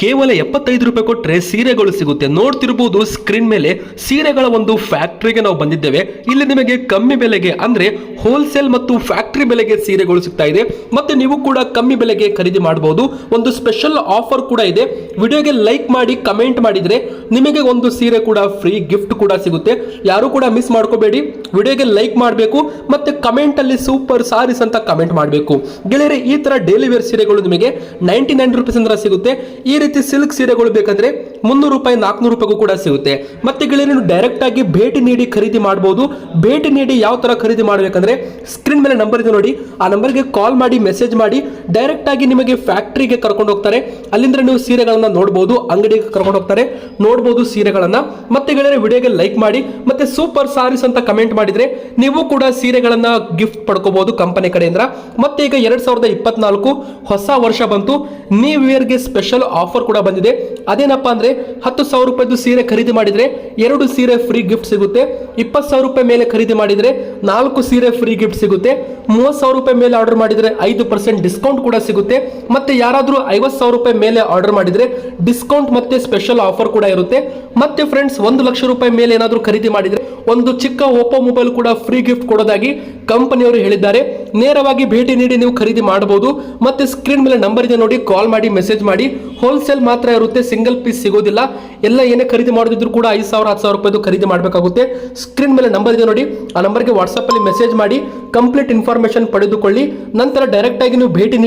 ಕೇವಲ 75 ರೂಪಾಯಿ ಕೊಟ್ಟರೆ ಸೀರೆಗಳು ಸಿಗುತ್ತೆ. ನೋಡ್ತಿರಬಹುದು ಸ್ಕ್ರೀನ್ ಮೇಲೆ ಸೀರೆಗಳ ಒಂದು ಫ್ಯಾಕ್ಟರಿಗೆ ನಾವು ಬಂದಿದ್ದೇವೆ. ಇಲ್ಲಿ ನಿಮಗೆ ಕಮ್ಮಿ ಬೆಲೆಗೆ ಅಂದ್ರೆ ಹೋಲ್ಸೇಲ್ ಮತ್ತು ಫ್ಯಾಕ್ಟರಿ ಬೆಲೆಗೆ ಸೀರೆಗಳು ಸಿಗ್ತಾ ಇದೆ. ಮತ್ತೆ ನೀವು ಕೂಡ ಕಮ್ಮಿ ಬೆಲೆಗೆ ಖರೀದಿ ಮಾಡಬಹುದು. ಒಂದು ಸ್ಪೆಷಲ್ ಆಫರ್ ಕೂಡ ಇದೆ. ವಿಡಿಯೋಗೆ ಲೈಕ್ ಮಾಡಿ ಕಮೆಂಟ್ ಮಾಡಿದ್ರೆ ನಿಮಗೆ ಒಂದು ಸೀರೆ ಕೂಡ ಫ್ರೀ ಗಿಫ್ಟ್ ಕೂಡ ಸಿಗುತ್ತೆ. ಯಾರು ಕೂಡ ಮಿಸ್ ಮಾಡ್ಕೋಬೇಡಿ. ವಿಡಿಯೋಗೆ ಲೈಕ್ ಮಾಡಬೇಕು ಮತ್ತೆ ಕಮೆಂಟ್ ಅಲ್ಲಿ ಸೂಪರ್ ಸಾರೀಸ್ ಅಂತ ಕಮೆಂಟ್ ಮಾಡಬೇಕು. ಗೆಳೆಯರೆ, ಈ ತರ ಡೈಲಿ ವೇರ್ ಸೀರೆಗಳು ನಿಮಗೆ 99 ರೂಪೀಸ್ ಅಂತ ಸಿಗುತ್ತೆ. ಈ ರೀತಿ ಸಿಲ್ಕ್ ಸೀರೆಗಳು ಬೇಕಂದ್ರೆ 300 ರೂಪಾಯಿ 400 ರೂಪಾಯಿಗೂ ಕೂಡ ಸಿಗುತ್ತೆ. ಮತ್ತೆ ಗೆಳೆಯರು, ನೀವು ಡೈರೆಕ್ಟ್ ಆಗಿ ಭೇಟಿ ನೀಡಿ ಖರೀದಿ ಮಾಡಬಹುದು. ಭೇಟಿ ನೀಡಿ ಯಾವ ತರ ಖರೀದಿ ಮಾಡಬೇಕಂದ್ರೆ ಸ್ಕ್ರೀನ್ ಮೇಲೆ ನಂಬರ್ ಇದೆ ನೋಡಿ, ಆ ನಂಬರ್ಗೆ ಕಾಲ್ ಮಾಡಿ ಮೆಸೇಜ್ ಮಾಡಿ ಡೈರೆಕ್ಟ್ ಆಗಿ ನಿಮಗೆ ಫ್ಯಾಕ್ಟರಿಗೆ ಕರ್ಕೊಂಡು ಹೋಗ್ತಾರೆ. ಅಲ್ಲಿಂದ ನೀವು ಸೀರೆಗಳನ್ನ ನೋಡಬಹುದು, ಅಂಗಡಿಗೆ ಕರ್ಕೊಂಡು ಹೋಗ್ತಾರೆ, ನೋಡಬಹುದು ಸೀರೆಗಳನ್ನ. ಮತ್ತೆ ಗೆಳೆಯರೆ, ವಿಡಿಯೋಗೆ ಲೈಕ್ ಮಾಡಿ ಮತ್ತೆ ಸೂಪರ್ ಸಾರೀಸ್ ಅಂತ ಕಮೆಂಟ್ ಮಾಡಿದ್ರೆ ನೀವು ಕೂಡ ಸೀರೆಗಳನ್ನ ಗಿಫ್ಟ್ ಪಡ್ಕೋಬಹುದು ಕಂಪನಿ ಕಡೆಯಿಂದ. ಮತ್ತೆ ಈಗ 2024 ಹೊಸ ವರ್ಷ ಬಂತು. ನ್ಯೂ ಇಯರ್ಗೆ ಸ್ಪೆಷಲ್ ಆಫರ್ ಕೂಡ ಬಂದಿದೆ. ಅದೇನಪ್ಪ ಅಂದ್ರೆ 10,000 ರೂಪಾಯಿದು ಸೀರೆ ಖರೀದಿ ಮಾಡಿದ್ರೆ 2 ಸೀರೆ ಫ್ರೀ ಗಿಫ್ಟ್ ಸಿಗುತ್ತೆ. 20,000 ರೂಪಾಯಿ ಮೇಲೆ ಖರೀದಿ ಮಾಡಿದ್ರೆ 4 ಸೀರೆ ಫ್ರೀ ಗಿಫ್ಟ್ ಸಿಗುತ್ತೆ. 30,000 ರೂಪಾಯಿ ಮೇಲೆ ಆರ್ಡರ್ ಮಾಡಿದ್ರೆ 5% ಡಿಸ್ಕೌಂಟ್ ಕೂಡ ಸಿಗುತ್ತೆ. ಮತ್ತೆ ಯಾರಾದ್ರೂ 50,000 ರೂಪಾಯಿ ಮೇಲೆ ಆರ್ಡರ್ ಮಾಡಿದ್ರೆ ಡಿಸ್ಕೌಂಟ್ ಮತ್ತೆ ಸ್ಪೆಷಲ್ ಆಫರ್ ಕೂಡ ಇರುತ್ತೆ. ಮತ್ತೆ ಫ್ರೆಂಡ್ಸ್, 1 ಲಕ್ಷ ರೂಪಾಯಿ ಮೇಲೆ ಏನಾದ್ರೂ ಖರೀದಿ ಮಾಡಿದ್ರೆ ಒಂದು ಚಿಕ್ಕ ಓಪೋ ಮೊಬೈಲ್ ಕೂಡ ಫ್ರೀ ಗಿಫ್ಟ್ ಕೊಡೋದಾಗಿ ಕಂಪನಿಯವರು ಹೇಳಿದ್ದಾರೆ. ನೇರವಾಗಿ ಭೇಟಿ ನೀಡಿ ನೀವು ಖರೀದಿ ಮಾಡಬಹುದು. ಮತ್ತೆ ಸ್ಕ್ರೀನ್ ಮೇಲೆ ನಂಬರ್ ಇದೆ ನೋಡಿ, ಕಾಲ್ ಮಾಡಿ ಮೆಸೇಜ್ ಮಾಡಿ. ಹೋಲ್ಸೇಲ್ ಮಾತ್ರ ಇರುತ್ತೆ, ಸಿಂಗಲ್ ಪೀಸ್ ಸಿಗೋದಿಲ್ಲ. ಎಲ್ಲ ಏನೇ ಖರೀದಿ ಮಾಡೋದಿದ್ರು ಕೂಡ 5,000 10,000 ರೂಪಾಯಿದು ಖರೀದಿ ಮಾಡಬೇಕಾಗುತ್ತೆ. ಸ್ಕ್ರೀನ್ ಮೇಲೆ ನಂಬರ್ ಇದೆ ನೋಡಿ, ಆ ನಂಬರ್ಗೆ ವಾಟ್ಸ್ಆಪ್ ಅಲ್ಲಿ ಮೆಸೇಜ್ ಮಾಡಿ ಕಂಪ್ಲೀಟ್ ಇನ್ಫಾರ್ಮೇಶನ್ ಪಡೆದುಕೊಳ್ಳಿ. ನಂತರ ಡೈರೆಕ್ಟ್ ಆಗಿ ನೀವು ಭೇಟಿ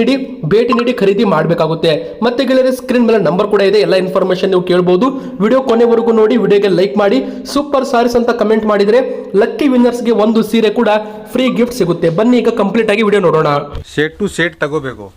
ನೀಡಿ ಖರೀದಿ ಮಾಡಬೇಕಾಗುತ್ತೆ. ಮತ್ತೆ ಗೆಳೆಯರೆ, ಸ್ಕ್ರೀನ್ ಮೇಲೆ ನಂಬರ್ ಕೂಡ ಇದೆ, ಎಲ್ಲ ಇನ್ಫಾರ್ಮೇಶನ್ ನೀವು ಕೇಳಬಹುದು. ವಿಡಿಯೋ ಕೊನೆವರೆಗೂ ನೋಡಿ, ವಿಡಿಯೋಗೆ ಲೈಕ್ ಮಾಡಿ ಸೂಪರ್ ಸಾರೀಸ್ ಅಂತ ಕಮೆಂಟ್ ಮಾಡಿದ್ರೆ ಲಕ್ಕಿ ವಿನ್ನರ್ಸ್ಗೆ ಒಂದು ಸೀರೆ ಕೂಡ ಫ್ರೀ ಗಿಫ್ಟ್ ಸಿಗುತ್ತೆ. ಬನ್ನಿ ಈಗ ಕಂಪ್ಲೀಟ್ ಆಗಿ ವಿಡಿಯೋ ನೋಡೋಣ. ಸೆಟ್ ಟು ಸೆಟ್ ತಗೋಬೇಕು.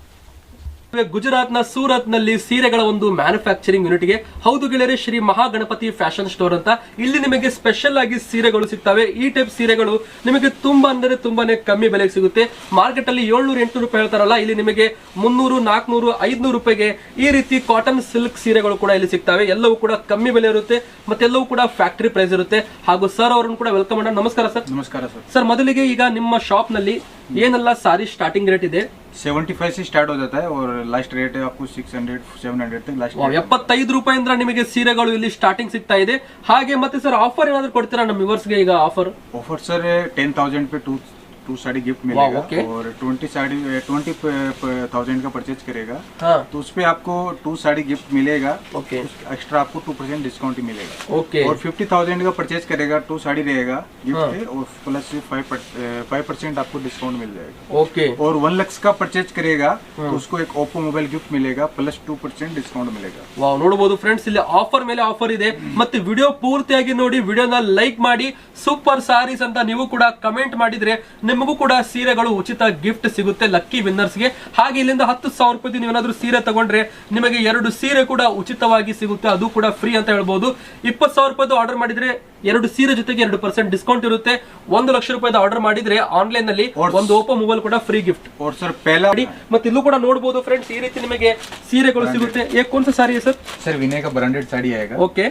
ಗುಜರಾತ್ ನ ಸೂರತ್ ನಲ್ಲಿ ಸೀರೆಗಳ ಒಂದು ಮ್ಯಾನುಫ್ಯಾಕ್ಚರಿಂಗ್ ಯೂನಿಟ್ ಗೆ ಹೌದು ಗೆಳೆಯರೆ, ಶ್ರೀ ಮಹಾಗಣಪತಿ ಫ್ಯಾಷನ್ ಸ್ಟೋರ್ ಅಂತ. ಇಲ್ಲಿ ನಿಮಗೆ ಸ್ಪೆಷಲ್ ಆಗಿ ಸೀರೆಗಳು ಸಿಗ್ತವೆ. ಈ ಟೈಪ್ ಸೀರೆಗಳು ನಿಮಗೆ ತುಂಬಾನೇ ಕಮ್ಮಿ ಬೆಲೆಗೆ ಸಿಗುತ್ತೆ. ಮಾರ್ಕೆಟ್ ಅಲ್ಲಿ 700-800 ರೂಪಾಯಿ ಹೇಳ್ತಾರಲ್ಲ, ಇಲ್ಲಿ ನಿಮಗೆ 300-400-500 ರೂಪಾಯಿಗೆ ಈ ರೀತಿ ಕಾಟನ್ ಸಿಲ್ಕ್ ಸೀರೆಗಳು ಕೂಡ ಇಲ್ಲಿ ಸಿಗ್ತವೆ. ಎಲ್ಲವೂ ಕೂಡ ಕಮ್ಮಿ ಬೆಲೆ ಇರುತ್ತೆ, ಮತ್ತೆಲ್ಲವೂ ಕೂಡ ಫ್ಯಾಕ್ಟರಿ ಪ್ರೈಸ್ ಇರುತ್ತೆ. ಹಾಗೂ ಸರ್ ಅವರನ್ನು ಕೂಡ ವೆಲ್ಕಮ್ ಮಾಡೋಣ. ನಮಸ್ಕಾರ ಸರ್. ನಮಸ್ಕಾರ ಸರ್. ಸರ್, ಮೊದಲಿಗೆ ಈಗ ನಿಮ್ಮ ಶಾಪ್ ನಲ್ಲಿ ಏನೆಲ್ಲ ಸಾರಿ ಸ್ಟಾರ್ಟಿಂಗ್ ರೇಟ್ ಇದೆ? 75 से स्टार्ट हो जाता है और लास्ट रेट है आपको 600-700 तक लास्ट. 75 ರೂಪಾಯಿಂದ ನಿಮಗೆ ಸೀರೆಗಳು ಇಲ್ಲಿ ಸ್ಟಾರ್ಟಿಂಗ್ ಸಿಗ್ತಾ ಇದೆ. ಹಾಗೆ ಮತ್ತೆ ಸರ್, ಆಫರ್ ಏನಾದ್ರು ಕೊಡ್ತೀರಾ ನಮ್ಮ ವ್ಯೂವರ್ಸ್ ಗೆ? ಈಗ ಆಫರ್ सर 10,000 पे टू साड़ी गिफ्ट मिलेगा. और 20,000 का परचेज करेगा तो उस पे आपको 2 साड़ी गिफ्ट मिलेगा. एक्स्ट्रा आपको 2% डिस्काउंट ही मिलेगा. और 50,000 का परचेज करेगा 2 साड़ी रहेगा गिफ्ट और प्लस 5% आपको डिस्काउंट मिल जाएगा. और 1 लाख का परचेज करेगा तो उसको एक ओप्पो मोबाइल गिफ्ट मिलेगा प्लस 2% डिस्काउंट मिलेगा. ವಾವ್, ನೋಡಬಹುದು ಫ್ರೆಂಡ್ಸ್, ಇಲ್ಲಿ ಆಫರ್ ಮೇಲೆ ಆಫರ್ ಇದೆ. ಮತ್ತೆ ವಿಡಿಯೋ ಪೂರ್ತಿಯಾಗಿ ನೋಡಿ, ವಿಡಿಯೋನ ಲೈಕ್ ಮಾಡಿ ಸೂಪರ್ ಸಾರೀಸ್ ಅಂತ ನೀವು ಕೂಡ ಕಮೆಂಟ್ ಮಾಡಿದ್ರೆ ನಿಮಗೂ ಕೂಡ ಸೀರೆಗಳು ಉಚಿತ ಗಿಫ್ಟ್ ಸಿಗುತ್ತೆ ಲಕ್ಕಿ ವಿನ್ನರ್ಸ್ ಗೆ. ಹಾಗೆ ಇಲ್ಲಿಂದ 10,000 ರೂಪಾಯಿ ನೀವು ಏನಾದ್ರೂ ಸೀರೆ ತಗೊಂಡ್ರೆ ನಿಮಗೆ 2 ಸೀರೆ ಕೂಡ ಉಚಿತವಾಗಿ ಸಿಗುತ್ತೆ, ಅದು ಕೂಡ ಫ್ರೀ ಅಂತ ಹೇಳ್ಬಹುದು. 20,000 ರೂಪಾಯಿ ಆರ್ಡರ್ ಮಾಡಿದ್ರೆ 2 ಸೀರೆ ಜೊತೆಗೆ 2% ಡಿಸ್ಕೌಂಟ್ ಇರುತ್ತೆ. 1 ಲಕ್ಷ ರೂಪಾಯಿ ಆರ್ಡರ್ ಮಾಡಿದ್ರೆ ಆನ್ಲೈನ್ ನಲ್ಲಿ ಒಂದು ಓಪೋ ಮೊಬೈಲ್ ಕೂಡ ಫ್ರೀ ಗಿಫ್ಟ್. ಮತ್ತೆ ಇಲ್ಲೂ ಕೂಡ ನೋಡಬಹುದು ಫ್ರೆಂಡ್ಸ್, ಈ ರೀತಿ ನಿಮಗೆ ಸೀರೆಗಳು ಸಿಗುತ್ತೆ. कौन सा साड़ी है सर? सर विनय का ब्रांडेड साड़ी आएगा. ओके,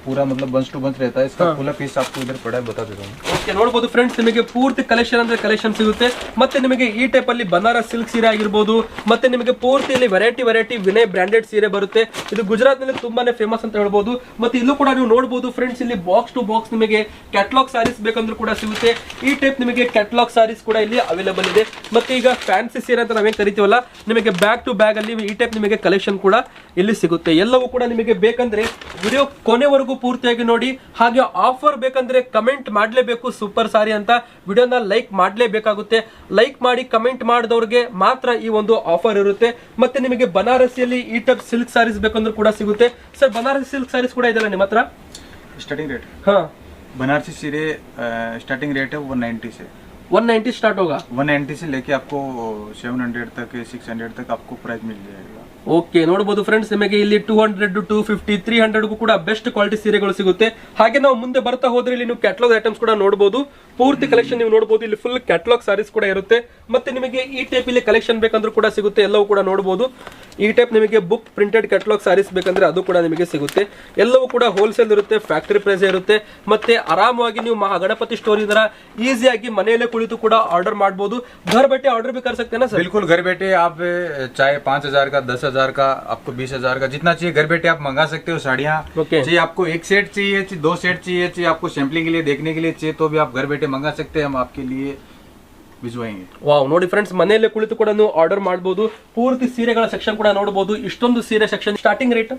पूरा मतलब बंच टू बंच रहता है. इसका फुल पीस आपको इधर पड़ा है, बता देता हूँ. ಓಕೆ, ನೋಡಬಹುದು ಫ್ರೆಂಡ್ಸ್, ನಿಮಗೆ ಪೂರ್ತಿ ಕಲೆಕ್ಷನ್ ಅಂದ್ರೆ ಕಲೆಕ್ಷನ್ ಸಿಗುತ್ತೆ. ಮತ್ತೆ ನಿಮಗೆ ಈ ಟೈಪ್ ಅಲ್ಲಿ ಬನಾರಸ್ ಸಿಲ್ಕ್ ಸೀರೆ ಆಗಿರಬಹುದು. ಮತ್ತೆ ನಿಮಗೆ ಪೂರ್ತಿಯಲ್ಲಿ ವೆರೈಟಿ ವಿನಯ್ ಬ್ರಾಂಡೆಡ್ ಸೀರೆ ಬರುತ್ತೆ. ಇದು ಗುಜರಾತ್ ನಲ್ಲಿ ತುಂಬಾನೇ ಫೇಮಸ್ ಅಂತ ಹೇಳ್ಬಹುದು. ಮತ್ತೆ ಇಲ್ಲೂ ಕೂಡ ನೀವು ನೋಡಬಹುದು ಫ್ರೆಂಡ್ಸ್, ಇಲ್ಲಿ ಬಾಕ್ಸ್ ಟು ಬಾಕ್ಸ್ ನಿಮಗೆ ಕ್ಯಾಟಲಾಗ್ ಸಾರೀಸ್ ಬೇಕಂದ್ರೂ ಕೂಡ ಸಿಗುತ್ತೆ. ಈ ಟೈಪ್ ನಿಮಗೆ ಕ್ಯಾಟಲಾಗ್ ಸಾರೀಸ್ ಕೂಡ ಇಲ್ಲಿ ಅವೈಲೇಬಲ್ ಇದೆ. ಮತ್ತೆ ಈಗ ಫ್ಯಾನ್ಸಿ ಸೀರೆ ಅಂತ ನಾವೇನ್ ಕರಿತೀವಲ್ಲ, ನಿಮಗೆ ಬ್ಯಾಗ್ ಟು ಬ್ಯಾಗ್ ಅಲ್ಲಿ ಈ ಟೈಪ್ ನಿಮಗೆ ಕಲೆಕ್ಷನ್ ಕೂಡ ಇಲ್ಲಿ ಸಿಗುತ್ತೆ. ಎಲ್ಲವೂ ಕೂಡ ನಿಮಗೆ ಬೇಕಂದ್ರೆ ವಿಡಿಯೋ ಕೊನೆವರೆಗೂ ಪೂರ್ತಿಯಾಗಿ ನೋಡಿ. ಹಾಗೆ ಆಫರ್ ಬೇಕಂದ್ರೆ ಕಮೆಂಟ್ ಮಾಡಲೇಬೇಕು ಸೂಪರ್ ಸಾರಿ ಅಂತ. ವಿಡಿಯೋನ ಲೈಕ್ ಮಾಡಲೇಬೇಕಾಗುತ್ತೆ. ಲೈಕ್ ಮಾಡಿ ಕಮೆಂಟ್ ಮಾಡಿದವ್ರಿಗೆ ಮಾತ್ರ ಈ ಒಂದು ಆಫರ್ ಇರುತ್ತೆ. ಮತ್ತೆ ನಿಮಗೆ ಬನಾರಸಿಯಲ್ಲಿ ಈ ಟೈಪ್ ಸಿಲ್ಕ್ ಸಾರೀಸ್ ಬೇಕಂದ್ರೂ ಕೂಡ ಸಿಗುತ್ತೆ. ಸರ್, ಬನಾರಸಿ ಸಿಲ್ಕ್ ಸಾರೀಸ್ ಕೂಡ ಇದೆಯಲ್ಲ ನಿಮ್ಮ ಹತ್ರ? स्टार्टिंग रेट हाँ, बनारसी सीरे स्टार्टिंग रेट है 190 से. 190 स्टार्ट होगा. 190 से लेके आपको 700 तक 600 तक आपको प्राइस मिल जाएगा. ಓಕೆ, ನೋಡಬಹುದು ಫ್ರೆಂಡ್ಸ್, ನಿಮಗೆ ಇಲ್ಲಿ 200, 250, 300 ಕೂಡ ಬೆಸ್ಟ್ ಕ್ವಾಲಿಟಿ ಸೀರೆಗಳು ಸಿಗುತ್ತೆ. ಹಾಗೆ ನಾವು ಮುಂದೆ ಬರ್ತಾ ಹೋದ್ರೆ ಇಲ್ಲಿ ನೀವು ಕ್ಯಾಟಲಾಗ್ ಐಟಮ್ಸ್ ಕೂಡ ನೋಡಬಹುದು. ಪೂರ್ತಿ ಕಲೆಕ್ಷನ್ ನೀವು ನೋಡಬಹುದು. ಇಲ್ಲಿ ಫುಲ್ ಕ್ಯಾಟಲಾಗ್ ಸಾರೀಸ್ ಕೂಡ ಇರುತ್ತೆ. ಮತ್ತೆ ನಿಮಗೆ ಈ ಟೈಪ್ ಇಲ್ಲಿ ಕಲೆಕ್ಷನ್ ಬೇಕಂದ್ರೂ ಕೂಡ ಸಿಗುತ್ತೆ, ಎಲ್ಲವೂ ಕೂಡ ನೋಡಬಹುದು. ಈ ಟೈಪ್ ನಿಮಗೆ ಬುಕ್ ಪ್ರಿಂಟೆಡ್ ಕ್ಯಾಟಲಾಗ್ ಸಾರೀಸ್ ಬೇಕಂದ್ರೆ ಅದು ಕೂಡ ನಿಮಗೆ ಸಿಗುತ್ತೆ. ಎಲ್ಲವೂ ಕೂಡ ಹೋಲ್ಸೇಲ್ ಇರುತ್ತೆ, ಫ್ಯಾಕ್ಟರಿ ಪ್ರೈಸ್ ಇರುತ್ತೆ. ಮತ್ತೆ ಆರಾಮಾಗಿ ನೀವು ಮಹಾಗಣಪತಿ ಸ್ಟೋರ್ ಇದರ ಈಸಿಯಾಗಿ ಮನೆಯಲ್ಲೇ ಕುಳಿತು ಕೂಡ ಆರ್ಡರ್ ಮಾಡಬಹುದು. घर बैठे ऑर्डर भी कर सकते हैं ना सर? बिल्कुल, घर बैठे आप चाहे 5,000 का 10,000 15,000 का, आपको 20,000 का, जितना चाहिए घर बैठे आप मंगा सकते हो साड़ियाँ। चाहिए आपको एक सेट चाहिए, चाहिए 2 सेट चाहिए आपको सैम्पलिंग के लिए देखने के लिए चाहिए तो भी आप घर बैठे मंगा सकते हैं, हम आपके लिए भिजवाएंगे। ವಾವ್, ನೋಡಿ ಫ್ರೆಂಡ್ಸ್, ಮನೆಯಲ್ಲೇ ಕುಳಿತು ಕೂಡ ನೀವು ಆರ್ಡರ್ ಮಾಡಬಹುದು. ಪೂರ್ತಿ ಸೀರೆಗಳ ಸೆಕ್ಷನ್ ಕೂಡ ನೋಡಬಹುದು. ಇಷ್ಟೊಂದು ಸೀರೆ section. Starting rate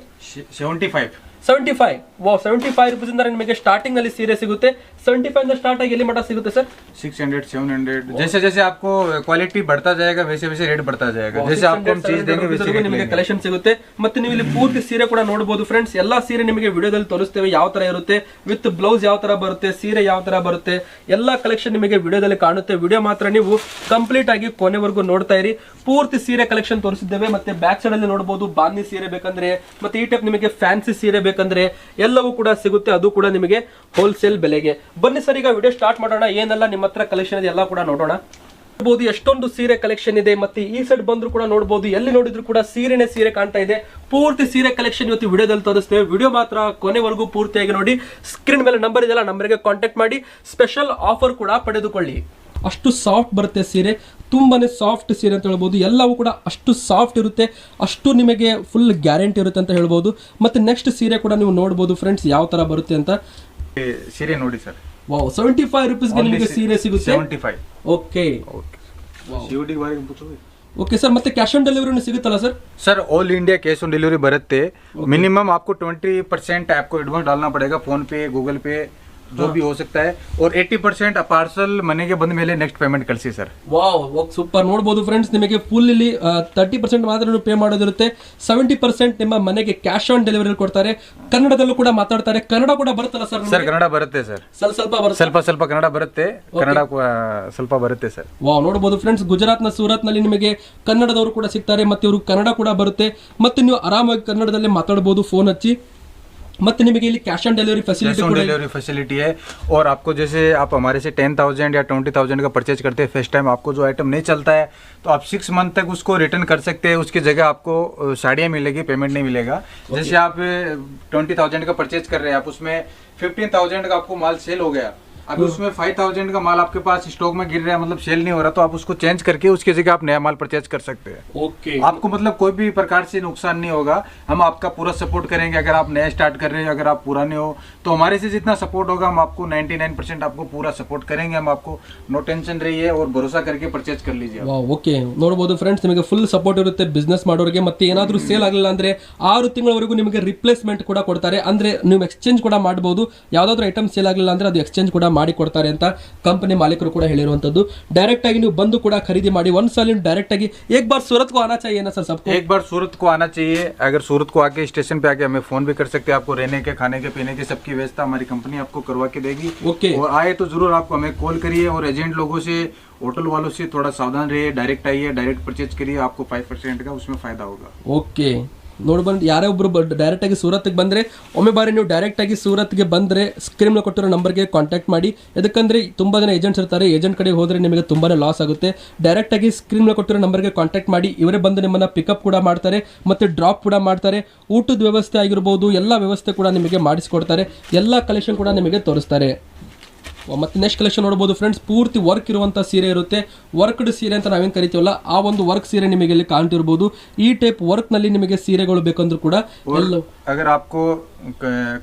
75. Wow, 75 rupees ಇಂದ ನಿಮಗೆ ಸ್ಟಾರ್ಟಿಂಗ್ ಅಲ್ಲಿ ಸೀರೆ ಸಿಗುತ್ತೆ. 75 ಇಂದ ಸ್ಟಾರ್ಟ್ ಆಗಿ ಎಲ್ಲಿ ಮಟ್ಟ ಸಿಗುತ್ತೆ ಸರ್? 600, 700, जैसे जैसे आपको क्वालिटी बढ़ता जाएगा वैसे वैसे रेट बढ़ता जाएगा. जैसे आपको हम चीज देंगे वैसे ನಿಮಗೆ ಕಲೆಕ್ಷನ್ ಸಿಗುತ್ತೆ. ಮತ್ತೆ ನೀವು ಇಲ್ಲಿ ಪೂರ್ತಿ ಸೀರೆ ಕೂಡ ನೋಡಬಹುದು ಫ್ರೆಂಡ್ಸ್. ಎಲ್ಲಾ ಸೀರೆ ನಿಮಗೆ ವಿಡಿಯೋದಲ್ಲಿ ತೋರಿಸ್ತೇವೆ ಯಾವ ತರ ಇರುತ್ತೆ, ವಿತ್ ಬ್ಲೌಸ್ ಯಾವ ತರ ಬರುತ್ತೆ, ಸೀರೆ ಯಾವ ತರ ಬರುತ್ತೆ, ಎಲ್ಲಾ ಕಲೆಕ್ಷನ್ ನಿಮಗೆ ವಿಡಿಯೋದಲ್ಲಿ ಕಾಣುತ್ತೆ. ವಿಡಿಯೋ ಮಾತ್ರ ನೀವು ಕಂಪ್ಲೀಟ್ ಆಗಿ ಕೊನೆವರೆಗೂ ನೋಡ್ತಾ ಇರಿ. ಪೂರ್ತಿ ಸೀರೆ ಕಲೆಕ್ಷನ್ ತೋರಿಸಿದ್ದೇವೆ. ಮತ್ತೆ ಬ್ಯಾಕ್ ಸೈಡ್ ಅಲ್ಲಿ ನೋಡಬಹುದು ಬಾಂಧಿ ಸೀರೆ ಬೇಕಂದ್ರೆ, ಮತ್ತೆ ಈ ಟೈಪ್ ನಿಮಗೆ ಫ್ಯಾನ್ಸಿ ಸೀರೆ ಬೇಕಂದ್ರೆ ಎಲ್ಲವೂ ಕೂಡ ಸಿಗುತ್ತೆ. ಅದು ಕೂಡ ನಿಮಗೆ ಹೋಲ್ಸೇಲ್ ಬೆಲೆಗೆ. ಬನ್ನಿ ಸರ್, ಈಗ ವಿಡಿಯೋ ಸ್ಟಾರ್ಟ್ ಮಾಡೋಣ. ಏನೆಲ್ಲ ನಿಮ್ಮ ಹತ್ರ ಕಲೆಕ್ಷನ್ ಇದೆ ಎಲ್ಲ ಕೂಡ ನೋಡೋಣ. ನೋಡಬಹುದು ಎಷ್ಟೊಂದು ಸೀರೆ ಕಲೆಕ್ಷನ್ ಇದೆ. ಮತ್ತೆ ಈ ಸೈಡ್ ಬಂದ್ರು ಕೂಡ ನೋಡಬಹುದು, ಎಲ್ಲಿ ನೋಡಿದ್ರು ಕೂಡ ಸೀರೆನೇ ಸೀರೆ ಕಾಣ್ತಾ ಇದೆ. ಪೂರ್ತಿ ಸೀರೆ ಕಲೆಕ್ಷನ್ ಇವತ್ತು ವಿಡಿಯೋದಲ್ಲಿ ತೋರಿಸ್ತೇವೆ. ವಿಡಿಯೋ ಮಾತ್ರ ಕೊನೆವರೆಗೂ ಪೂರ್ತಿಯಾಗಿ ನೋಡಿ. ಸ್ಕ್ರೀನ್ ಮೇಲೆ ನಂಬರ್ ಇದೆಯಲ್ಲ, ನಂಬರ್ಗೆ ಕಾಂಟ್ಯಾಕ್ಟ್ ಮಾಡಿ ಸ್ಪೆಷಲ್ ಆಫರ್ ಕೂಡ ಪಡೆದುಕೊಳ್ಳಿ. ಅಷ್ಟು ಸಾಫ್ಟ್ ಬರುತ್ತೆ ಸೀರೆ, ತುಂಬಾನೇ ಸಾಫ್ಟ್ ಸೀರೆ ಅಂತ ಹೇಳ್ಬೋದು. ಎಲ್ಲವೂ ಕೂಡ ಅಷ್ಟು ಸಾಫ್ಟ್ ಇರುತ್ತೆ, ಅಷ್ಟು ನಿಮಗೆ ಫುಲ್ ಗ್ಯಾರಂಟಿ ಇರುತ್ತೆ ಅಂತ ಹೇಳ್ಬೋದು. ಮತ್ತೆ ನೆಕ್ಸ್ಟ್ ಸೀರೆ ಕೂಡ ನೀವು ನೋಡ್ಬೋದು ಫ್ರೆಂಡ್ಸ್ ಯಾವ ತರ ಬರುತ್ತೆ ಅಂತ. ಸೀರೆ ನೋಡಿ ಸರ್, ವಾವ್, 75 ರೂಪೀಸ್ಗೆ ನಿಮಗೆ ಸೀರೆ ಸಿಗುತ್ತೆ. 75. Okay okay. ಓಕೆ ಸರ್, ಮತ್ತೆ ಕ್ಯಾಶ್ ಆನ್ ಡೆಲಿವರಿ ಸಿಗುತ್ತಲ್ಲ sir? Sir all India cash on delivery बरतते. मिनिमम आपको 20% आपको एडवांस डालना पड़ेगा, फोन पे, गूगल पे, जो भी हो सकता है. और 80% ಪಾರ್ಸಲ್ ಮನೆಗೆ ಬಂದ ಮೇಲೆ ನೆಕ್ಸ್ಟ್ ಪೇಮೆಂಟ್ ಕಳಿಸಿ ಸರ್. Wow, super. ನೋಡಬಹುದು ಫ್ರೆಂಡ್ಸ್, ನಿಮಗೆ ಫುಲ್ ಇಲ್ಲಿ 30% ಮಾತ್ರ ಪೇ ಮಾಡೋದಿರುತ್ತೆ. 70% ನಿಮ್ಮ ಮನೆಗೆ ಕ್ಯಾಶ್ ಆನ್ ಡೆಲಿವರಿ ಕೊಡ್ತಾರೆ. ಕನ್ನಡದಲ್ಲೂ ಕೂಡ ಮಾತಾಡ್ತಾರೆ. ಕನ್ನಡ ಕೂಡ ಬರುತ್ತಲ್ಲ ಸರ್? ಸರ್ ಕನ್ನಡ ಬರುತ್ತೆ ಸರ್, ಸ್ವಲ್ಪ ಕನ್ನಡ ಬರುತ್ತೆ, ಕನ್ನಡ ಸ್ವಲ್ಪ ಬರುತ್ತೆ ಸರ್. ವಾವ್, ನೋಡಬಹುದು ಫ್ರೆಂಡ್ಸ್, ಗುಜರಾತ್ ನ ಸೂರತ್ ನಲ್ಲಿ ನಿಮಗೆ ಕನ್ನಡದವರು ಕೂಡ ಸಿಗ್ತಾರೆ. ಮತ್ತೆ ಇವರು ಕನ್ನಡ ಕೂಡ ಬರುತ್ತೆ. ಮತ್ತೆ ನೀವು ಆರಾಮಾಗಿ ಕನ್ನಡದಲ್ಲಿ ಮಾತಾಡಬಹುದು ಫೋನ್ ಹಚ್ಚಿ. ಮತ್ತೆ ನಿಮಗೆ ಇಲ್ಲಿ ಕ್ಯಾಶ್ ಆನ್ ಡೆಲಿವರಿ फैसिलिटी है. और आपको जैसे आप हमारे से 10,000 या 20,000 का परचेज करते हैं, फर्स्ट टाइम आपको जो आइटम नहीं चलता है तो आप 6 मंथ तक उसको रिटर्न कर सकते हैं. उसकी जगह आपको साड़ियाँ मिलेगी, पेमेंट नहीं मिलेगा. जैसे आप 20,000 का परचेज कर रहे हैं, आप उसमें 15,000 का आपको माल सेल हो गया, अभी उसमें 5,000 का माल आपके पास स्टॉक में गिर रहा है, मतलब सेल नहीं हो रहा, तो आप उसको चेंज करके उसकी जगह आप नया माल परचेज कर सकते हैं. ओके. आपको मतलब कोई भी प्रकार से नुकसान नहीं होगा. हम आपका पूरा सपोर्ट करेंगे. अगर आप नया स्टार्ट कर रहे हैं, अगर आप पुराने हो, तो हमारे से जितना सपोर्ट होगा हम आपको 99% आपको पूरा सपोर्ट करेंगे. हम आपको नो टेंशन रहिए और भरोसा करके परचेज कर लीजिए. ಓಕೆ, ನೋಡಬಹುದು ಫ್ರೆಂಡ್ಸ್, ನಿಮಗೆ ಫುಲ್ ಸಪೋರ್ಟ್ ಇರುತ್ತೆ ಬಿಸ್ನೆಸ್ ಮಾಡೋರಿಗೆ. ಮತ್ತೆ ಏನಾದರೂ ಸೇಲ್ ಆಗಲಿಲ್ಲ ಅಂದ್ರೆ 6 ತಿಂಗಳವರೆಗೂ ನಿಮಗೆ ರಿಪ್ಲೇಸ್ಮೆಂಟ್ ಕೂಡ ಕೊಡ್ತಾರೆ. ಅಂದ್ರೆ ನೀವು ಎಕ್ಸ್ಚೇಂಜ್ ಕೂಡ ಮಾಡಬಹುದು. ಯಾವ್ದಾದ್ರು ಐಟಮ್ ಸೇಲ್ ಆಗಲಿಲ್ಲ ಅಂದ್ರೆ ಅದು ಎಕ್ಸ್ಚೇಂಜ್ ಕೂಡ ಮಾಡಿ ಕೊಡ್ತಾರೆ ಅಂತ ಕಂಪನಿ ಮಾಲೀಕರು ಕೂಡ ಹೇಳಿರುವಂತದ್ದು. ಡೈರೆಕ್ಟ್ ಆಗಿ ನೀವು ಬಂದು ಕೂಡ ಖರೀದಿ ಮಾಡಿ. ಒಂದ್ಸಲ ಡೈರೆಕ್ಟ್ ಆಗಿ एक बार सूरत को आना चाहिए ना सर सबको? एक बार सूरत को आना चाहिए. अगर सूरत को आके स्टेशन पे आके हमें फोन भी कर सकते हैं. आपको रहने के, खाने के, पीने के सबकी व्यवस्था हमारी कंपनी आपको करवा के देगी. ओके. और आए तो जरूर आपको हमें कॉल करिए. और एजेंट लोगों से, होटल वालों से थोड़ा सावधान रहिए. डायरेक्ट आइए, डायरेक्ट परचेज करिए. आपको 5% का उसमें फायदा होगा. ಓಕೆ, ನೋಡ್ಬಂದು ಯಾರೇ ಒಬ್ರು ಡೈರೆಕ್ಟ್ ಆಗಿ ಸೂರತ್ಗೆ ಬಂದ್ರೆ, ಒಮ್ಮೆ ಬಾರಿ ನೀವು ಡೈರೆಕ್ಟ್ ಆಗಿ ಸೂರತ್ಗೆ ಬಂದ್ರೆ ಸ್ಕ್ರೀನ್ ಕೊಟ್ಟಿರೋ ನಂಬರ್ಗೆ ಕಾಂಟ್ಯಾಕ್ಟ್ ಮಾಡಿ. ಯಾಕಂದ್ರೆ ತುಂಬಾ ಜನ ಏಜೆಂಟ್ಸ್ ಇರ್ತಾರೆ, ಏಜೆಂಟ್ ಕಡೆ ಹೋದ್ರೆ ನಿಮಗೆ ತುಂಬಾನೇ ಲಾಸ್ ಆಗುತ್ತೆ. ಡೈರೆಕ್ಟ್ ಆಗಿ ಸ್ಕ್ರೀನ್ ಕೊಟ್ಟಿರೋ ನಂಬರ್ಗೆ ಕಾಂಟ್ಯಾಕ್ಟ್ ಮಾಡಿ. ಇವರೇ ಬಂದು ನಿಮ್ಮನ್ನ ಪಿಕಪ್ ಕೂಡ ಮಾಡ್ತಾರೆ, ಮತ್ತೆ ಡ್ರಾಪ್ ಕೂಡ ಮಾಡ್ತಾರೆ. ಊಟದ ವ್ಯವಸ್ಥೆ ಆಗಿರ್ಬೋದು, ಎಲ್ಲ ವ್ಯವಸ್ಥೆ ಕೂಡ ನಿಮಗೆ ಮಾಡಿಸ್ಕೊಡ್ತಾರೆ. ಎಲ್ಲ ಕಲೆಕ್ಷನ್ ಕೂಡ ನಿಮಗೆ ತೋರಿಸ್ತಾರೆ. ಮತ್ತೆ ನೆಕ್ಸ್ಟ್ ಕಲೆಕ್ಷನ್ ನೋಡಬಹುದು ಫ್ರೆಂಡ್ಸ್, ಪೂರ್ತಿ ವರ್ಕ್ ಇರುವಂತ ಸೀರೆ ಇರುತ್ತೆ. ವರ್ಕ್ಡ್ ಸೀರೆ ಅಂತ ನಾವೇನು ಕರಿತೀವಲ್ಲ, ಆ ಒಂದು ವರ್ಕ್ ಸೀರೆ ನಿಮಗೆ ಇಲ್ಲಿ ಕಾಣ್ತಿರ್ಬೋದು. ಈ ಟೈಪ್ ವರ್ಕ್ ನಲ್ಲಿ ನಿಮಗೆ ಸೀರೆಗಳು ಬೇಕಂದ್ರೂ ಕೂಡ अगर आपको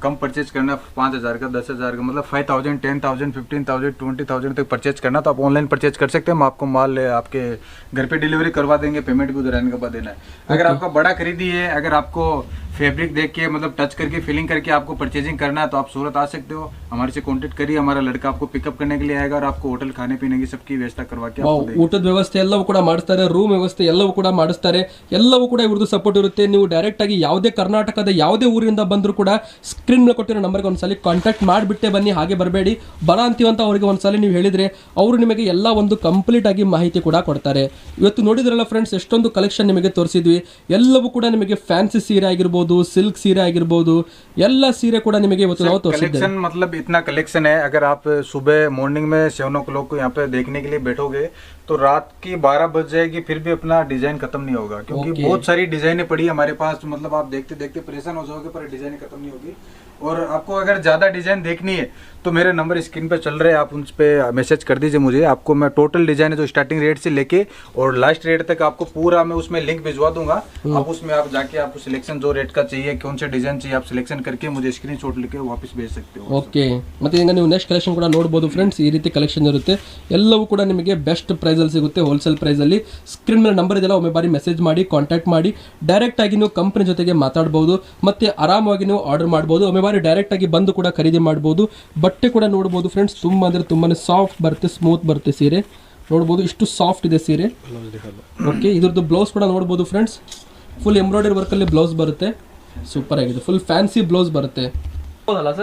कम परचेज करना, 5,000 का, 10,000 का, मतलब 5,000, 10,000, 15,000, 20,000 तक परचेज करना, तो आप ऑनलाइन परचेज कर सकते हैं. हम आपको माल आपके घर पे डिलीवरी करवा देंगे. पेमेंट भी उधर आने के बाद देना है. अगर आपका बड़ा खरीदी है, अगर आपको फैब्रिक देख के, मतलब टच करके, फीलिंग करके आपको परचेजिंग करना है, तो आप सूरत आ सकते हो. हमारे से कॉन्टेक्ट करिए. हमारा लड़का आपको पिकअप करने के लिए आएगा और आपको होटल, खाने पीने की सबकी व्यवस्था करवा के आपको देगा. ಊಟದ ವ್ಯವಸ್ಥೆ ಎಲ್ಲವೂ ಕೂಡ ಮಾಡಿಸ್ತಾರೆ. ರೂಮ್ ವ್ಯವಸ್ಥೆ ಎಲ್ಲವೂ ಕೂಡ ಮಾಡಿಸ್ತಾರೆ. ಎಲ್ಲವೂ ಕೂಡ ಇವ್ರದ್ದು ಸಪೋರ್ಟ್ ಇರುತ್ತೆ. ನೀವು ಡೈರೆಕ್ಟ್ ಆಗಿ ಯಾವುದೇ ಕರ್ನಾಟಕದ ಯಾವುದೇ ಊರಿಂದ ಬಂದರೂ ಕೂಡ ಸ್ಕ್ರೀನ್ ಮೇಲೆ ಕೊಟ್ಟಿರೋ ನಂಬರ್ಗೆ ಒಂದ್ಸಲಿ ಕಾಂಟ್ಯಾಕ್ಟ್ ಮಾಡಿಬಿಟ್ಟೆ ಬನ್ನಿ. ಹಾಗೆ ಬರಬೇಡಿ. ಬರ ಅಂತೀವಂತ ಅವರಿಗೆ ಒಂದ್ಸಲಿ ನೀವು ಹೇಳಿದ್ರೆ ಅವರು ನಿಮಗೆ ಎಲ್ಲ ಒಂದು ಕಂಪ್ಲೀಟ್ ಆಗಿ ಮಾಹಿತಿ ಕೂಡ ಕೊಡ್ತಾರೆ. ಇವತ್ತು ನೋಡಿದ್ರಲ್ಲ ಫ್ರೆಂಡ್ಸ್, ಎಷ್ಟೊಂದು ಕಲೆಕ್ಷನ್ ನಿಮಗೆ ತೋರಿಸಿದ್ವಿ. ಎಲ್ಲವೂ ಕೂಡ ನಿಮಗೆ ಫ್ಯಾನ್ಸಿ ಸೀರೆ ಆಗಿರ್ಬೋದು, ಸಿಲ್ಕ್ ಸೀರೆ ಆಗಿರ್ಬೋದು, ಎಲ್ಲ ಸೀರೆ ಕೂಡ ನಿಮಗೆ ಇವತ್ತು ನಾವು ತೋರಿಸಿದ್ದೇವೆ. कलेक्शन मतलब इतना कलेक्शन है. अगर आप सुबह मॉर्निंग में 7 o'clock को यहाँ पे देखने के लिए बैठोगे तो रात की 12 बज जाएगी फिर भी अपना डिजाइन खत्म नहीं होगा, क्योंकि बहुत सारी डिजाइनें पड़ी है हमारे पास, मतलब आप देखते देखते परेशान हो जाओगे पर डिजाइन खत्म नहीं होगी। और आपको अगर ज्यादा डिजाइन देखनी है तो मेरे नंबर स्क्रीन पे चल रहे हैं, आप उन पे मैसेज कर दीजिए मुझे, आपको मैं टोटल डिजाइन है जो स्टार्टिंग रेट से लेके और लास्ट रेट तक आपको पूरा मैं उसमें लिंक भिजवा दूंगा। आप उसमें आप जाके आपको सिलेक्शन जो रेट का चाहिए, कौन से डिजाइन चाहिए, आप सिलेक्शन करके मुझे स्क्रीनशॉट लेके वापस भेज सकते हो। ಓಕೆ, ಮತ್ತೆ ಈಗ ನೀವು ನೆಕ್ಸ್ಟ್ ಕಲೆಕ್ಷನ್ ಕೂಡ ನೋಡ್ಬೋದು ಫ್ರೆಂಡ್ಸ್, ಈ ರೀತಿ ಕಲೆಕ್ಷನ್ ಇರುತ್ತೆ, ಎಲ್ಲವೂ ಕೂಡ ನಿಮಗೆ ಬೆಸ್ಟ್ ಪ್ರೈಸಲ್ಲಿ ಸಿಗುತ್ತೆ, ಹೋಲ್ಸೇಲ್ ಪ್ರೈಸಲ್ಲಿ. ಸ್ಕ್ರೀನ್ ಮೇಲೆ ನಂಬರ್ ಇದೆಯಲ್ಲ, ಒಮ್ಮೆ ಬಾರಿ ಮೆಸೇಜ್ ಮಾಡಿ, ಕಾಂಟ್ಯಾಕ್ಟ್ ಮಾಡಿ, ಡೈರೆಕ್ಟ್ ಆಗಿ ನೀವು ಕಂಪನಿ ಜೊತೆಗೆ ಮಾತಾಡ್ಬೋದು, ಮತ್ತೆ ಆರಾಮಾಗಿ ನೀವು ಆರ್ಡರ್ ಮಾಡ್ಬೋದು. ಒಮ್ಮೆ ಬಾರಿ ಡೈರೆಕ್ಟ್ ಆಗಿ ಬಂದು ಕೂಡ ಖರೀದಿ ಮಾಡ್ಬೋದು. ಬಟ್ಟೆ ಕೂಡ ನೋಡ್ಬೋದು ಫ್ರೆಂಡ್ಸ್, ತುಂಬ ಅಂದರೆ ತುಂಬಾ ಸಾಫ್ಟ್ ಬರುತ್ತೆ, ಸ್ಮೂತ್ ಬರುತ್ತೆ ಸೀರೆ ನೋಡ್ಬೋದು, ಇಷ್ಟು ಸಾಫ್ಟ್ ಇದೆ ಸೀರೆ. ಓಕೆ, ಇದ್ರದ್ದು ಬ್ಲೌಸ್ ಕೂಡ ನೋಡ್ಬೋದು ಫ್ರೆಂಡ್ಸ್, ಫುಲ್ ಎಂಬ್ರಾಯ್ಡರಿ ವರ್ಕಲ್ಲಿ ಬ್ಲೌಸ್ ಬರುತ್ತೆ, ಸೂಪರ್ ಆಗಿದೆ, ಫುಲ್ ಫ್ಯಾನ್ಸಿ ಬ್ಲೌಸ್ ಬರುತ್ತೆ.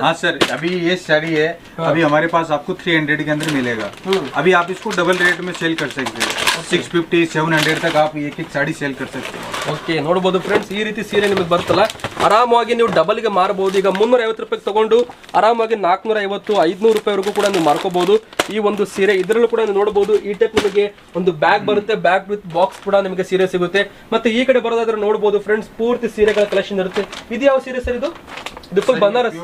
हाँ सर, अभी ये साड़ी है, अभी हमारे पास आपको 300 के अंदर मिलेगा। अभी आप इसको डबल रेट में सेल कर सकते हैं, 650 700 तक आप एक एक साड़ी सेल कर सकते हैं। ಓಕೆ, ನೋಡ್ಬೋದು ಫ್ರೆಂಡ್ಸ್, ಈ ರೀತಿ ಸೀರೆ ನಿಮಗೆ ಬರ್ತಲ್ಲ, ಆರಾಮಾಗಿ ನೀವು ಡಬಲ್ಗೆ ಮಾರಬಹುದು. ಈಗ 350 ರೂಪಾಯಿಗೆ ತಗೊಂಡು ಆರಾಮಾಗಿ 450 500 ರೂಪಾಯಿವರೆಗೂ ಕೂಡ ನೀವು ಮಾರ್ಕೋಬಹುದು ಈ ಒಂದು ಸೀರೆ. ಇದರಲ್ಲೂ ಕೂಡ ನೀವು ನೋಡಬಹುದು, ಈ ಟೈಪ್ ನಿಮಗೆ ಒಂದು ಬ್ಯಾಗ್ ಬರುತ್ತೆ, ಬ್ಯಾಗ್ ವಿತ್ ಬಾಕ್ಸ್ ಕೂಡ ನಿಮಗೆ ಸೀರೆ ಸಿಗುತ್ತೆ. ಮತ್ತೆ ಈ ಕಡೆ ಬರೋದಾದ್ರೆ ನೋಡಬಹುದು ಫ್ರೆಂಡ್ಸ್, ಪೂರ್ತಿ ಸೀರೆಗಳ ಕಲೆಕ್ಷನ್ ಇರುತ್ತೆ. ಇದು ಯಾವ ಸೀರೆ ಸರ್? ಇದು ಫುಲ್ ಬನಾರಸ್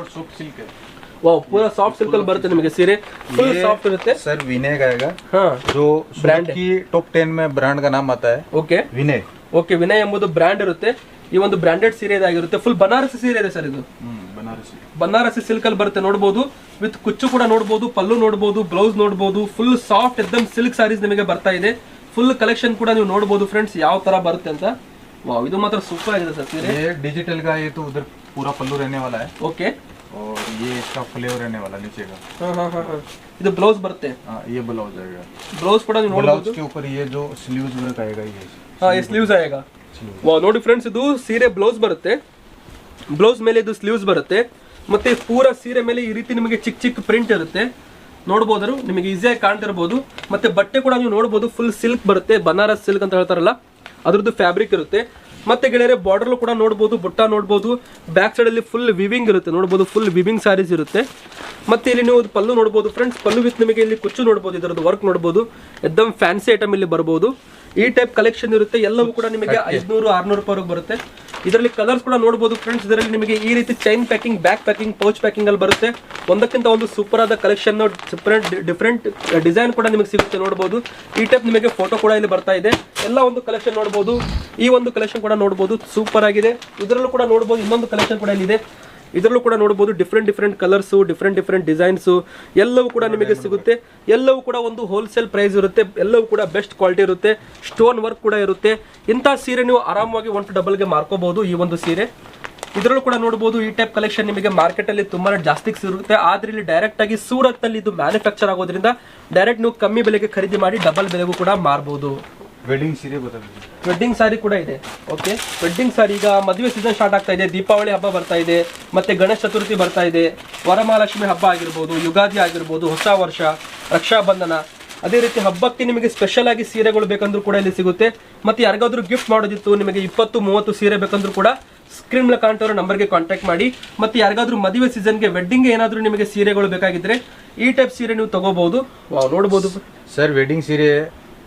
वाओ, पूरा सॉफ्ट सिल्क बರುತ್ತೆ ನಿಮಗೆ ಸೀರೆ, फुल सॉफ्ट ಇರುತ್ತೆ सर। विनय का आएगा, हाँ, जो ब्रांड की टॉप 10 में ब्रांड का नाम आता है। ओके, विनय, ಓಕೆ, ವಿನಯ್ ಎಂಬುದು ಬ್ರ್ಯಾಂಡ್ ಇರುತ್ತೆ. ಈ ಒಂದು ಬ್ರಾಂಡೆಡ್ ಸೀರೆ ಇದಾಗಿರುತ್ತೆ, ಫುಲ್ ಬನಾರಸಿ ಸೀರೆ ಇದೆ ಸರ್. ಇದು ಬನಾರಸಿ ಸಿಲ್ಕ್ ಅಲ್ಲಿ ಬರುತ್ತೆ, ನೋಡಬಹುದು, ವಿತ್ ಕುಚ್ಚು ಕೂಡ ನೋಡಬಹುದು, ಪಲ್ಲು ನೋಡಬಹುದು, ಬ್ಲೌಸ್ ನೋಡಬಹುದು, ಫುಲ್ ಸಾಫ್ಟ್ ಎಕ್ದಮ್ ಸಿಲ್ಕ್ ಸಾರೀಸ್ ನಿಮಗೆ ಬರ್ತಾ ಇದೆ. ಫುಲ್ ಕಲೆಕ್ಷನ್ ಕೂಡ ನೀವು ನೋಡಬಹುದು ಫ್ರೆಂಡ್ಸ್, ಯಾವ ತರ ಬರುತ್ತೆ ಅಂತ. ವಾವ್, ಇದು ಮಾತ್ರ ಸೂಪರ್ ಆಗಿದೆ ಸರ್ ಸೀರೆ. ये डिजिटल का, ये तो उधर पूरा पल्लू रहने वाला है। ओके, और ये इसका फ्लेवर रहने वाला नीचे का। हाँ, ಇದು ಬ್ಲೌಸ್ ಬರುತ್ತೆ, ये ब्लाउज आएगा। ಬ್ಲೌಸ್ ಕೂಡ ನೀವು ನೋಡಬಹುದು, ब्लाउज के ऊपर ये जो स्लीव्स वर्क आएगा, ये हाँ, ये स्लीव्स आएगा। ವಾವ್, ನೋಡಿ ಫ್ರೆಂಡ್ಸ್, ಇದು ಸೀರೆ ಬ್ಲೌಸ್ ಬರುತ್ತೆ, ಬ್ಲೌಸ್ ಮೇಲೆ ಇದು ಸ್ಲೀವ್ಸ್ ಬರುತ್ತೆ, ಮತ್ತೆ ಪೂರ ಸೀರೆ ಮೇಲೆ ಈ ರೀತಿ ನಿಮಗೆ ಚಿಕ್ಕ ಚಿಕ್ಕ ಪ್ರಿಂಟ್ ಇರುತ್ತೆ, ನೋಡಬಹುದು, ನಿಮಗೆ ಈಸಿಯಾಗಿ ಕಾಣ್ತಿರ್ಬೋದು. ಮತ್ತೆ ಬಟ್ಟೆ ಕೂಡ ನೀವು ನೋಡಬಹುದು, ಫುಲ್ ಸಿಲ್ಕ್ ಬರುತ್ತೆ, ಬನಾರಸ್ ಸಿಲ್ಕ್ ಅಂತ ಹೇಳ್ತಾರಲ್ಲ ಅದ್ರದ್ದು ಫ್ಯಾಬ್ರಿಕ್ ಇರುತ್ತೆ. ಮತ್ತೆ ಗೆಳೆಯರೆ, ಬಾರ್ಡರ್ ಕೂಡ ನೋಡಬಹುದು, ಬುಟ್ಟ ನೋಡಬಹುದು, ಬ್ಯಾಕ್ ಸೈಡ್ ಅಲ್ಲಿ ಫುಲ್ ವಿವಿಂಗ್ ಇರುತ್ತೆ, ನೋಡಬಹುದು, ಫುಲ್ ವಿವಿಂಗ್ ಸಾರೀಸ್ ಇರುತ್ತೆ. ಮತ್ತೆ ಇಲ್ಲಿ ನೀವು ಪಲ್ಲು ನೋಡಬಹುದು ಫ್ರೆಂಡ್ಸ್, ಪಲ್ಲು ವಿತ್ ನಿಮಗೆ ಇಲ್ಲಿ ಕುಚ್ಚು ನೋಡಬಹುದು, ಇದರದ್ದು ವರ್ಕ್ ನೋಡಬಹುದು, ಎಕ್ದಮ್ ಫ್ಯಾನ್ಸಿ ಐಟಮ್ ಇಲ್ಲಿ ಬರಬಹುದು. ಈ ಟೈಪ್ ಕಲೆಕ್ಷನ್ ಇರುತ್ತೆ, ಎಲ್ಲವೂ ಕೂಡ ನಿಮಗೆ 500 600 ರೂಪಾಯಿವರೆಗೂ ಬರುತ್ತೆ. ಇದರಲ್ಲಿ ಕಲರ್ಸ್ ಕೂಡ ನೋಡಬಹುದು ಫ್ರೆಂಡ್ಸ್, ಇದರಲ್ಲಿ ನಿಮಗೆ ಈ ರೀತಿ chain packing, back packing, pouch packing ಅಲ್ಲಿ ಬರುತ್ತೆ. ಒಂದಕ್ಕಿಂತ ಒಂದು ಸೂಪರ್ ಆದ ಕಲೆಕ್ಷನ್, ಡಿಫ್ರೆಂಟ್ ಡಿಸೈನ್ ಕೂಡ ನಿಮಗೆ ಸಿಗುತ್ತೆ, ನೋಡಬಹುದು. ಈ ಟೈಪ್ ನಿಮಗೆ ಫೋಟೋ ಕೂಡ ಇಲ್ಲಿ ಬರ್ತಾ ಇದೆ, ಎಲ್ಲ ಒಂದು ಕಲೆಕ್ಷನ್ ನೋಡಬಹುದು. ಈ ಒಂದು ಕಲೆಕ್ಷನ್ ಕೂಡ ನೋಡಬಹುದು, ಸೂಪರ್ ಆಗಿದೆ. ಇದರಲ್ಲೂ ಕೂಡ ನೋಡಬಹುದು, ಇನ್ನೊಂದು ಕಲೆಕ್ಷನ್ ಕೂಡ ಇಲ್ಲಿದೆ, ಇದರಲ್ಲೂ ಕೂಡ ನೋಡಬಹುದು, ಡಿಫ್ರೆಂಟ್ ಕಲರ್ಸು, ಡಿಫ್ರೆಂಟ್ ಡಿಸೈನ್ಸು ಎಲ್ಲವೂ ಕೂಡ ನಿಮಗೆ ಸಿಗುತ್ತೆ. ಎಲ್ಲವೂ ಕೂಡ ಒಂದು ಹೋಲ್ಸೇಲ್ ಪ್ರೈಸ್ ಇರುತ್ತೆ, ಎಲ್ಲವೂ ಕೂಡ ಬೆಸ್ಟ್ ಕ್ವಾಲಿಟಿ ಇರುತ್ತೆ, ಸ್ಟೋನ್ ವರ್ಕ್ ಕೂಡ ಇರುತ್ತೆ. ಇಂಥ ಸೀರೆ ನೀವು ಆರಾಮಾಗಿ 1 to double ಗೆ ಮಾರ್ಕೋಬಹುದು ಈ ಒಂದು ಸೀರೆ. ಇದರಲ್ಲೂ ಕೂಡ ನೋಡಬಹುದು, ಈ ಟೈಪ್ ಕಲೆಕ್ಷನ್ ನಿಮಗೆ ಮಾರ್ಕೆಟ್ ಅಲ್ಲಿ ತುಂಬಾ ಜಾಸ್ತಿ ಸಿಗುತ್ತೆ. ಆದ್ರೆ ಇಲ್ಲಿ ಡೈರೆಕ್ಟ್ ಆಗಿ ಸೂರತ್ ಅಲ್ಲಿ ಇದು ಮ್ಯಾನುಫ್ಯಾಕ್ಚರ್ ಆಗೋದ್ರಿಂದ ಡೈರೆಕ್ಟ್ ನೀವು ಕಮ್ಮಿ ಬೆಲೆಗೆ ಖರೀದಿ ಮಾಡಿ ಡಬಲ್ ಬೆಲೆಗೂ ಕೂಡ ಮಾರಬಹುದು. ವೆಡ್ಡಿಂಗ್ ಸೀರೆ ಬರುತ್ತೆ, ವೆಡ್ಡಿಂಗ್ ಸಾರಿ ಕೂಡ ಇದೆ. ಓಕೆ, ವೆಡ್ಡಿಂಗ್ ಸಾರಿ, ಈಗ ಮದುವೆ ಸೀಸನ್ ಸ್ಟಾರ್ಟ್ ಆಗ್ತಾ ಇದೆ, ದೀಪಾವಳಿ ಹಬ್ಬ ಬರ್ತಾ ಇದೆ, ಮತ್ತೆ ಗಣೇಶ ಚತುರ್ಥಿ ಬರ್ತಾ ಇದೆ, ವರಮಹಾಲಕ್ಷ್ಮಿ ಹಬ್ಬ ಆಗಿರ್ಬೋದು, ಯುಗಾದಿ ಆಗಿರ್ಬೋದು, ಹೊಸ ವರ್ಷ, ರಕ್ಷಾಬಂಧನ, ಅದೇ ರೀತಿ ಹಬ್ಬಕ್ಕೆ ನಿಮಗೆ ಸ್ಪೆಷಲ್ ಆಗಿ ಸೀರೆಗಳು ಬೇಕಂದ್ರೂ ಕೂಡ ಇಲ್ಲಿ ಸಿಗುತ್ತೆ. ಮತ್ತೆ ಯಾರಿಗಾದ್ರೂ ಗಿಫ್ಟ್ ಮಾಡೋದಿತ್ತು, ನಿಮಗೆ 20-30 ಸೀರೆ ಬೇಕಂದ್ರೂ ಕೂಡ ಸ್ಕ್ರೀನ್ ಮೇಲೆ ಕಾಣ್ತಿರೋ ನಂಬರ್ಗೆ ಕಾಂಟ್ಯಾಕ್ಟ್ ಮಾಡಿ. ಮತ್ತೆ ಯಾರಿಗಾದ್ರೂ ಮದುವೆ ಸೀಸನ್ಗೆ, ವೆಡ್ಡಿಂಗ್ ಏನಾದರೂ ನಿಮಗೆ ಸೀರೆಗಳು ಬೇಕಾಗಿದ್ರೆ ಈ ಟೈಪ್ ಸೀರೆ ನೀವು ತಗೋಬಹುದು. ನೋಡಬಹುದು ಸರ್, ವೆಡ್ಡಿಂಗ್ ಸೀರೆ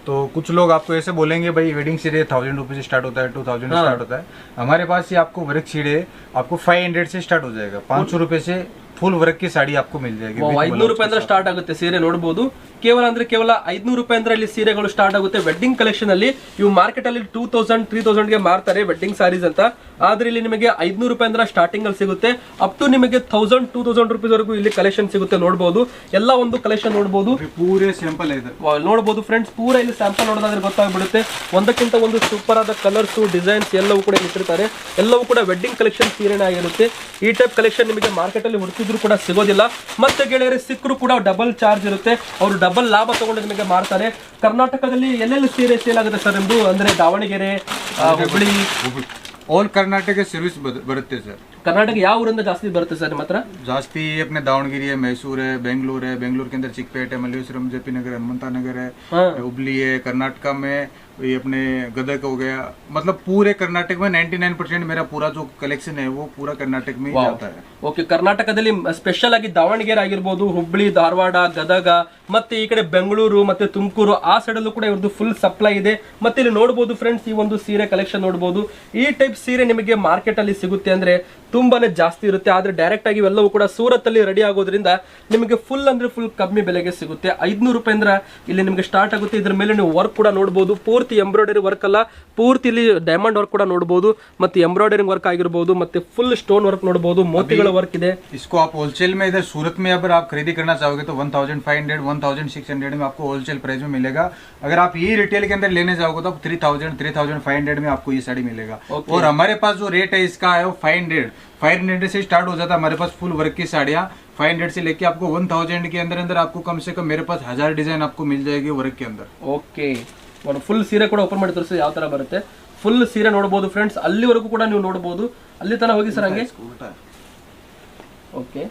तो कुछ लोग आपको ऐसे बोलेंगे भाई वेडिंग सीढ़े 1000 रुपये से स्टार्ट होता है, 2000 से स्टार्ट होता है। हमारे पास ये आपको वर्क सीढ़े आपको 500 से स्टार्ट हो जाएगा, 500 रुपये से फुल वर्क की साड़ी आपको मिल जाएगी। 500 ರೂಪಾಯಿ ಸ್ಟಾರ್ಟ್ ಆಗುತ್ತೆ ಸೀರೆ, ನೋಡಬಹುದು. ಕೇವಲ 500 ರೂಪಾಯಿ ಇಲ್ಲಿ ಸೀರೆಗಳು ಸ್ಟಾರ್ಟ್ ಆಗುತ್ತೆ. ವೆಡ್ಡಿಂಗ್ ಕಲೆಕ್ಷನ್ ಅಲ್ಲಿ ಇವು ಮಾರ್ಕೆಟ್ ಅಲ್ಲಿ 2000 3000 ಗೆ ಮಾರ್ತಾರೆ ವೆಡ್ಡಿಂಗ್ ಸಾರೀಸ್ ಅಂತ. ಆದ್ರೆ ಇಲ್ಲಿ ನಿಮಗೆ 500 ರೂಪಾಯಿ ಸ್ಟಾರ್ಟಿಂಗ್ ಅಲ್ಲಿ ಸಿಗುತ್ತೆ, ಅಪ್ ಟು ನಿಮಗೆ 1000-2000 ರೂಪಾಯಿ ವರೆಗೂ ಇಲ್ಲಿ ಕಲೆಕ್ಷನ್ ಸಿಗುತ್ತೆ, ನೋಡಬಹುದು. ಎಲ್ಲ ಒಂದು ಕಲೆಕ್ಷನ್ ನೋಡಬಹುದು, ಪೂರೇ ಸ್ಯಾಂಪಲ್ ಇದೆ ನೋಡಬಹುದು ಫ್ರೆಂಡ್ಸ್. ಪೂರ ಇಲ್ಲಿ ಸ್ಯಾಂಪಲ್ ನೋಡೋದಾದ್ರೆ ಗೊತ್ತಾಗ್ಬಿಡುತ್ತೆ, ಒಂದಕ್ಕಿಂತ ಒಂದು ಸೂಪರ್ ಆದ ಕಲರ್ಸ್, ಡಿಸೈನ್ಸ್ ಎಲ್ಲವೂ ಕೂಡ ಇಟ್ಟಿರ್ತಾರೆ. ಎಲ್ಲವೂ ಕೂಡ ವೆಡ್ಡಿಂಗ್ ಕಲೆಕ್ಷನ್ ಸೀರೆನೇ ಆಗಿರುತ್ತೆ. ಈ ಟೈಪ್ ಕಲೆಕ್ಷನ್ ನಿಮಗೆ ಮಾರ್ಕೆಟ್ ಅಲ್ಲಿ ಹುಡುಕಿದ್ರು ಕೂಡ ಸಿಗೋದಿಲ್ಲ. ಮತ್ತೆ ಗೆಳೆಯರೆ, ಸಿಕ್ಕರು ಕೂಡ ಡಬಲ್ ಚಾರ್ಜ್ ಇರುತ್ತೆ, ಅವರು ಡಬಲ್ ಲಾಭ ತಗೊಂಡು ನಿಮಗೆ ಮಾರ್ತಾರೆ. ಕರ್ನಾಟಕದಲ್ಲಿ ಎಲ್ಲೆಲ್ಲಿ ಸೀರೆ ಸೇಲ್ ಆಗುತ್ತೆ ಸರ್ ನಿಮ್ದು? ಅಂದ್ರೆ ದಾವಣಗೆರೆ, ಹುಬ್ಬಳ್ಳಿ, ಆಲ್ ಕರ್ನಾಟಕ ಸರ್ವಿಸ್ ಬರುತ್ತೆ ಸರ್. ಕರ್ನಾಟಕ ಯಾವ ಊರಿಂದ ಜಾಸ್ತಿ ಬರುತ್ತೆ ಸರ್ ನಿಮ್ಮ ಹತ್ರ? जास्ती अपने दावणगिरी है, मैसूर है, बेंगलुरु है, बेंगलुरु के अंदर चिकपेट है, मल्लेश्वरम, जेपी नगर, हनुमंता नगर है, हुबली है, कर्नाटका में ये अपने गदक हो गया, मतलब पूरे कर्नाटक में 99% मेरा पूरा जो कलेक्शन है वो पूरा कर्नाटक में ही जाता है। ಓಕೆ, ಕರ್ನಾಟಕದಲ್ಲಿ ಸ್ಪೆಷಲ್ ಆಗಿ ದಾವಣಗೆರೆ ಆಗಿರ್ಬೋದು, ಹುಬ್ಳಿ, ಧಾರವಾಡ, ಗದಗ ಮತ್ತೆ ಈ ಕಡೆ ಬೆಂಗಳೂರು ಮತ್ತೆ ತುಮಕೂರು ಆ ಸೈಡ್ ಅಲ್ಲೂ ಕೂಡ ಇವ್ರದ್ದು ಫುಲ್ ಸಪ್ಲೈ ಇದೆ. ಮತ್ತೆ ಇಲ್ಲಿ ನೋಡಬಹುದು ಫ್ರೆಂಡ್ಸ್, ಈ ಒಂದು ಸೀರೆ ಕಲೆಕ್ಷನ್ ನೋಡಬಹುದು. ಈ ಟೈಪ್ ಸೀರೆ ನಿಮಗೆ ಮಾರ್ಕೆಟ್ ಅಲ್ಲಿ ಸಿಗುತ್ತೆ ಅಂದ್ರೆ ತುಂಬಾನೇ ಜಾಸ್ತಿ ಇರುತ್ತೆ. ಆದ್ರೆ ಡೈರೆಕ್ಟ್ ಆಗಿ ಇವೆಲ್ಲವೂ ಕೂಡ ಸೂರತ್ ಅಲ್ಲಿ ರೆಡಿ ಆಗೋದ್ರಿಂದ ನಿಮಗೆ ಫುಲ್ ಅಂದ್ರೆ ಫುಲ್ ಕಮ್ಮಿ ಬೆಲೆಗೆ ಸಿಗುತ್ತೆ. 500 ರೂಪಾಯಿ ಅಂದ್ರೆ ಇಲ್ಲಿ ನಿಮಗೆ ಸ್ಟಾರ್ಟ್ ಆಗುತ್ತೆ. ಇದ್ರ ಮೇಲೆ ನೀವು ವರ್ಕ್ ಕೂಡ ನೋಡಬಹುದು. ಪೂರ್ತಿ ಎಂಬ್ರಾಯ್ಡರಿ ವರ್ಕ್ ಅಲ್ಲ, ಪೂರ್ತಿ ಇಲ್ಲಿ ಡೈಮಂಡ್ ವರ್ಕ್ ಕೂಡ ನೋಡಬಹುದು, ಮತ್ತೆ ಎಂಬ್ರಾಯ್ಡರಿಂಗ್ ವರ್ಕ್ ಆಗಿರಬಹುದು, ಮತ್ತೆ ಫುಲ್ ಸ್ಟೋನ್ ವರ್ಕ್ ನೋಡಬಹುದು, ಮೋತಿಗಳ ವರ್ಕ್ ಇದೆ. इसको आप होलसेल में इधर सूरत में अगर आप खरीदी करना चाहोगे तो 1500 1600 में आपको होलसेल प्राइस में मिलेगा। अगर आप ये रिटेल के अंदर लेने जाओगे तो 3500 में आपको ये साड़ी मिलेगा। और हमारे पास जो रेट है इसका है वो 500 से स्टार्ट हो जाता है हमारे पास फुल वर्क की साड़ियाँ। 500 से लेके आपको 1000 के अंदर अंदर आपको कम से कम मेरे पास 1000 डिजाइन आपको मिल जाएगी वर्क के अंदर। ಓಕೆ, ಫುಲ್ ಸೀರೆ ಕೂಡ ಓಪನ್ ಮಾಡಿ ತೋರಿಸಿ ಯಾವ ತರ ಬರುತ್ತೆ. ಫುಲ್ ಸೀರೆ ನೋಡಬಹುದು ಫ್ರೆಂಡ್ಸ್, ಅಲ್ಲಿವರೆಗೂ ಕೂಡ ನೀವು ನೋಡಬಹುದು. ಅಲ್ಲಿ ತನಕ ಹೋಗಿ ಸರ್ ಹಂಗೆ. ಓಕೆ.